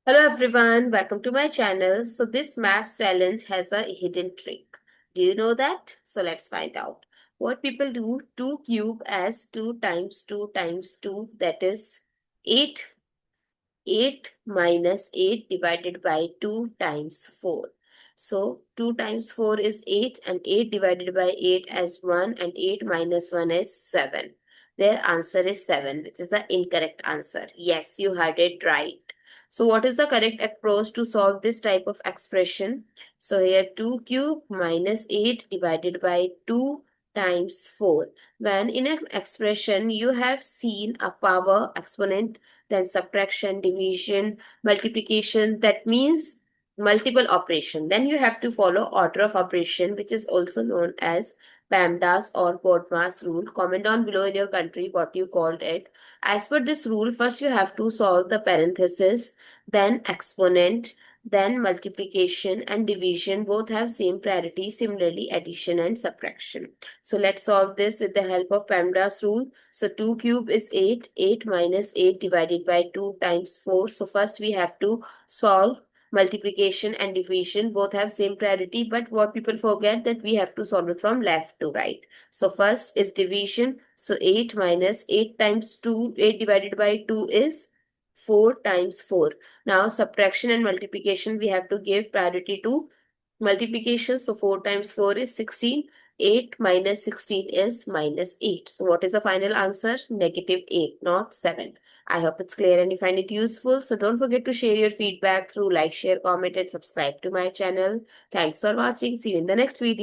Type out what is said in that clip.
Hello everyone, welcome to my channel. So this math challenge has a hidden trick. Do you know that? So let's find out. What people do, 2 cube as 2 times 2 times 2, that is 8. 8 minus 8 divided by 2 times 4. So 2 times 4 is 8 and 8 divided by 8 as 1 and 8 minus 1 is 7. Their answer is 7, which is the incorrect answer. Yes, you heard it right. So what is the correct approach to solve this type of expression? So here 2 cube minus 8 divided by 2 times 4. When in an expression you have seen a power exponent, then subtraction, division, multiplication, that means multiple operation. Then you have to follow order of operation, which is also known as PEMDAS or PODMAS rule. Comment down below in your country what you called it. As per this rule, first you have to solve the parenthesis, then exponent, then multiplication and division both have same priority. Similarly, addition and subtraction. So let's solve this with the help of PEMDAS rule. So 2 cube is 8. 8 minus 8 divided by 2 times 4. So first we have to solve multiplication and division. Both have same priority, but what people forget that we have to solve it from left to right. So first is division. So 8 minus 8 times 2, 8 divided by 2 is 4 times 4. Now subtraction and multiplication, we have to give priority to multiplication. So 4 times 4 is 16. 8 minus 16 is minus 8. So what is the final answer? Negative 8, not 7. I hope it's clear and you find it useful. So don't forget to share your feedback through like, share, comment and subscribe to my channel. Thanks for watching. See you in the next video.